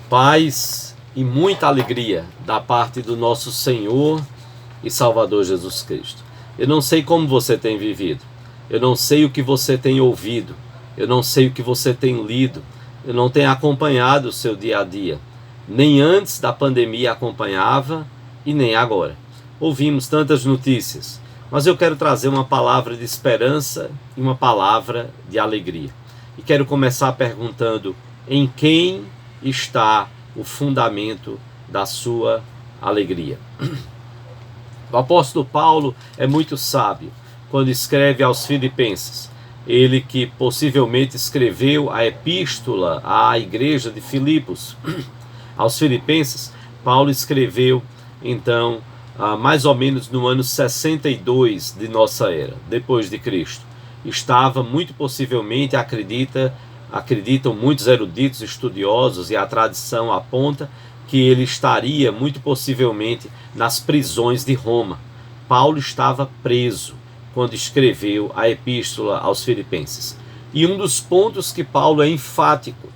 Paz e muita alegria da parte do nosso Senhor e Salvador Jesus Cristo. Eu não sei como você tem vivido, eu não sei o que você tem ouvido, eu não sei o que você tem lido, eu não tenho acompanhado o seu dia a dia, nem antes da pandemia acompanhava e nem agora. Ouvimos tantas notícias, mas eu quero trazer uma palavra de esperança e uma palavra de alegria. E quero começar perguntando: em quem está o fundamento da sua alegria? O apóstolo Paulo é muito sábio quando escreve aos Filipenses. Ele que possivelmente escreveu a epístola à igreja de Filipos. Aos Filipenses, Paulo escreveu então mais ou menos no ano 62 de nossa era, depois de Cristo. Estava muito possivelmente, acreditam muitos eruditos estudiosos, e a tradição aponta que ele estaria muito possivelmente nas prisões de Roma. Paulo estava preso quando escreveu a epístola aos Filipenses. E um dos pontos que Paulo é enfático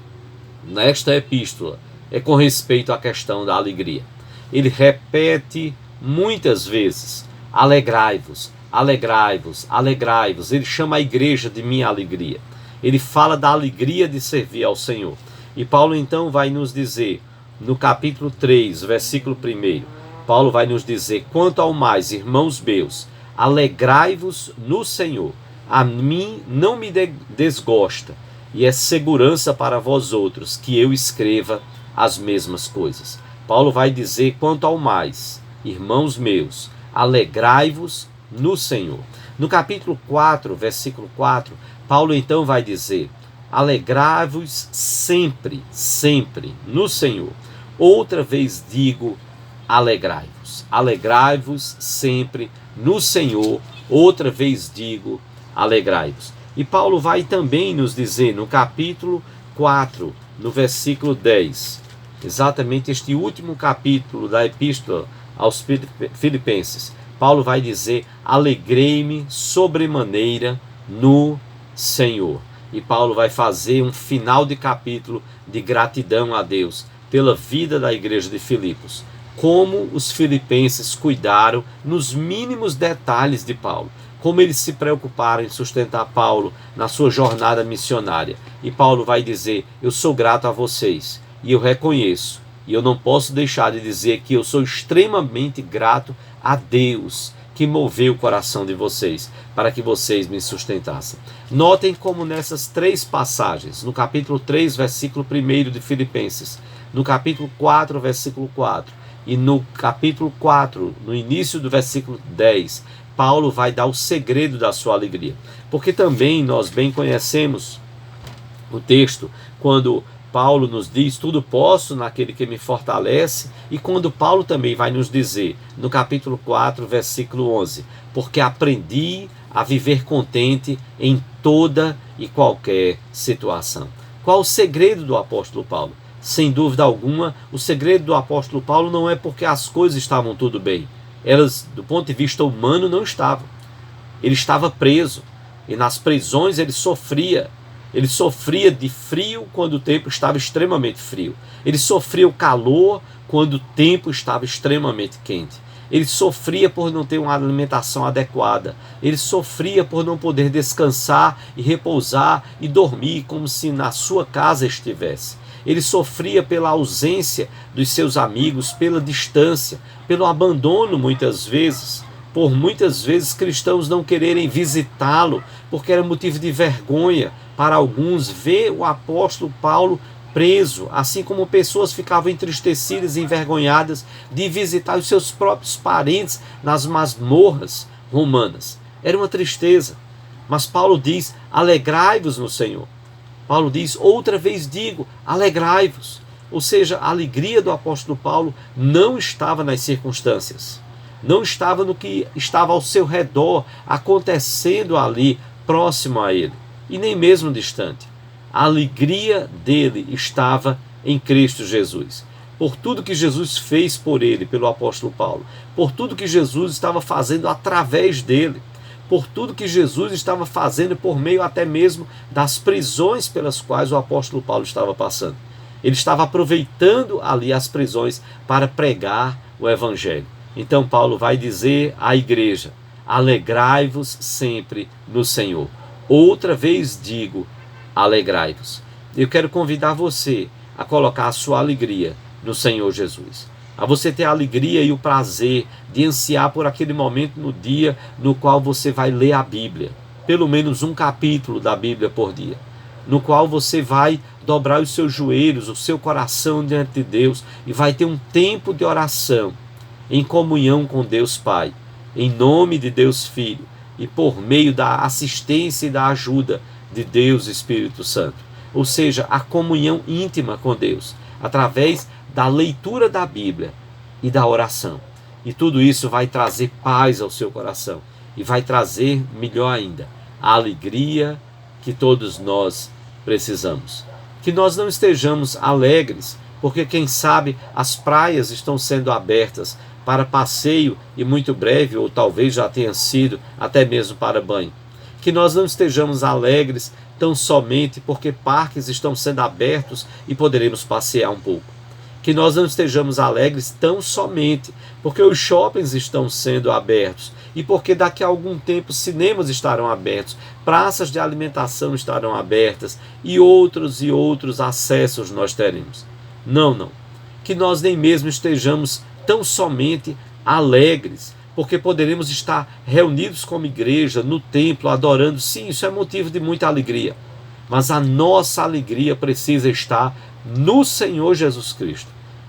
nesta epístola é com respeito à questão da alegria. Ele repete muitas vezes: alegrai-vos, alegrai-vos, alegrai-vos. Ele chama a igreja de minha alegria. Ele fala da alegria de servir ao Senhor. E Paulo então vai nos dizer, no capítulo 3, versículo 1, Paulo vai nos dizer: quanto ao mais, irmãos meus, alegrai-vos no Senhor. A mim não me desgosta, e é segurança para vós outros que eu escreva as mesmas coisas. Paulo vai dizer: quanto ao mais, irmãos meus, alegrai-vos no Senhor. No capítulo 4, versículo 4, Paulo então vai dizer: alegrai-vos sempre, sempre no Senhor. Outra vez digo, alegrai-vos. Alegrai-vos sempre no Senhor. Outra vez digo, alegrai-vos. E Paulo vai também nos dizer no capítulo 4, no versículo 10, exatamente este último capítulo da epístola aos Filipenses, Paulo vai dizer: alegrei-me sobremaneira no Senhor. E Paulo vai fazer um final de capítulo de gratidão a Deus pela vida da igreja de Filipos. Como os filipenses cuidaram nos mínimos detalhes de Paulo. Como eles se preocuparam em sustentar Paulo na sua jornada missionária. E Paulo vai dizer: eu sou grato a vocês. E eu reconheço. E eu não posso deixar de dizer que eu sou extremamente grato a Deus, que moveu o coração de vocês, para que vocês me sustentassem. Notem como nessas três passagens, no capítulo 3, versículo 1 de Filipenses, no capítulo 4, versículo 4, e no capítulo 4, no início do versículo 10, Paulo vai dar o segredo da sua alegria. Porque também nós bem conhecemos o texto, quando Paulo nos diz: tudo posso naquele que me fortalece. E quando Paulo também vai nos dizer, no capítulo 4, versículo 11, porque aprendi a viver contente em toda e qualquer situação. Qual o segredo do apóstolo Paulo? Sem dúvida alguma, o segredo do apóstolo Paulo não é porque as coisas estavam tudo bem. Elas, do ponto de vista humano, não estavam. Ele estava preso, e nas prisões ele sofria. Ele sofria de frio quando o tempo estava extremamente frio. Ele sofria o calor quando o tempo estava extremamente quente. Ele sofria por não ter uma alimentação adequada. Ele sofria por não poder descansar e repousar e dormir como se na sua casa estivesse. Ele sofria pela ausência dos seus amigos, pela distância, pelo abandono muitas vezes. Por muitas vezes cristãos não quererem visitá-lo, porque era motivo de vergonha para alguns ver o apóstolo Paulo preso, assim como pessoas ficavam entristecidas e envergonhadas de visitar os seus próprios parentes nas masmorras romanas. Era uma tristeza. Mas Paulo diz: alegrai-vos no Senhor. Paulo diz: outra vez digo, alegrai-vos. Ou seja, a alegria do apóstolo Paulo não estava nas circunstâncias. Não estava no que estava ao seu redor, acontecendo ali, próximo a ele, e nem mesmo distante. A alegria dele estava em Cristo Jesus. Por tudo que Jesus fez por ele, pelo apóstolo Paulo. Por tudo que Jesus estava fazendo através dele. Por tudo que Jesus estava fazendo por meio até mesmo das prisões pelas quais o apóstolo Paulo estava passando. Ele estava aproveitando ali as prisões para pregar o evangelho. Então Paulo vai dizer à igreja: alegrai-vos sempre no Senhor. Outra vez digo, alegrai-vos. Eu quero convidar você a colocar a sua alegria no Senhor Jesus. A você ter a alegria e o prazer de ansiar por aquele momento no dia no qual você vai ler a Bíblia. Pelo menos um capítulo da Bíblia por dia. No qual você vai dobrar os seus joelhos, o seu coração diante de Deus e vai ter um tempo de oração em comunhão com Deus Pai, em nome de Deus Filho e por meio da assistência e da ajuda de Deus Espírito Santo. Ou seja, a comunhão íntima com Deus, através da leitura da Bíblia e da oração. E tudo isso vai trazer paz ao seu coração e vai trazer, melhor ainda, a alegria que todos nós precisamos. Que nós não estejamos alegres, porque quem sabe as praias estão sendo abertas para passeio e muito breve, ou talvez já tenha sido até mesmo para banho. Que nós não estejamos alegres tão somente porque parques estão sendo abertos e poderemos passear um pouco. Que nós não estejamos alegres tão somente porque os shoppings estão sendo abertos e porque daqui a algum tempo cinemas estarão abertos, praças de alimentação estarão abertas e outros acessos nós teremos. Não. Que nós nem mesmo estejamos tão somente alegres porque poderemos estar reunidos como igreja no templo adorando. Sim, isso é motivo de muita alegria, mas a nossa alegria precisa estar no Senhor Jesus Cristo,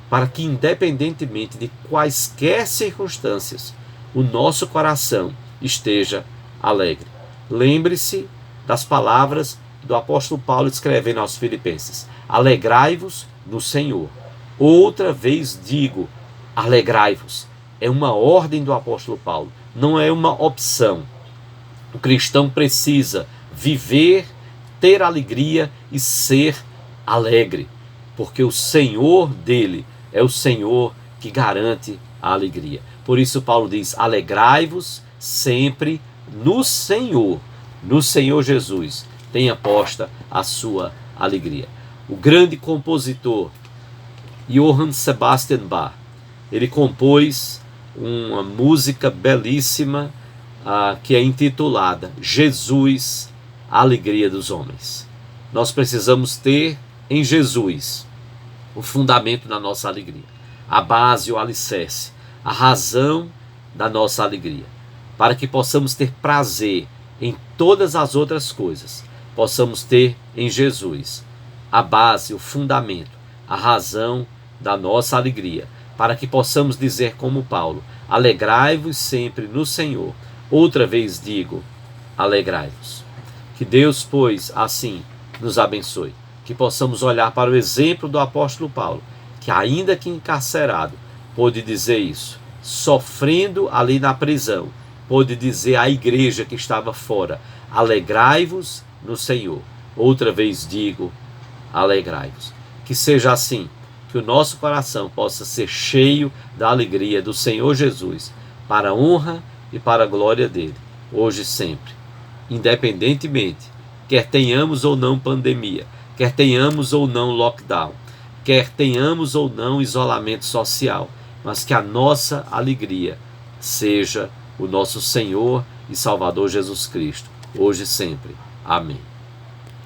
para que independentemente de quaisquer circunstâncias, o nosso coração esteja alegre. Lembre-se das palavras do apóstolo Paulo escrevendo aos Filipenses: alegrai-vos no Senhor. Outra vez digo, alegrai-vos. É uma ordem do apóstolo Paulo, não é uma opção. O cristão precisa viver, ter alegria e ser alegre, porque o Senhor dele é o Senhor que garante a alegria. Por isso Paulo diz: alegrai-vos sempre no Senhor Jesus. Tenha posta a sua alegria. O grande compositor Johann Sebastian Bach, ele compôs uma música belíssima que é intitulada Jesus, a Alegria dos Homens. Nós precisamos ter em Jesus o fundamento da nossa alegria, a base, o alicerce, a razão da nossa alegria, para que possamos ter prazer em todas as outras coisas, possamos ter em Jesus a base, o fundamento, a razão da nossa alegria, para que possamos dizer como Paulo: alegrai-vos sempre no Senhor. Outra vez digo, alegrai-vos. Que Deus, pois, assim nos abençoe, que possamos olhar para o exemplo do apóstolo Paulo, que ainda que encarcerado, pôde dizer isso, sofrendo ali na prisão, pôde dizer à igreja que estava fora: alegrai-vos no Senhor. Outra vez digo, alegrai-vos. Que seja assim, que o nosso coração possa ser cheio da alegria do Senhor Jesus, para a honra e para a glória dele, hoje e sempre, independentemente, quer tenhamos ou não pandemia, quer tenhamos ou não lockdown, quer tenhamos ou não isolamento social, mas que a nossa alegria seja o nosso Senhor e Salvador Jesus Cristo, hoje e sempre. Amém.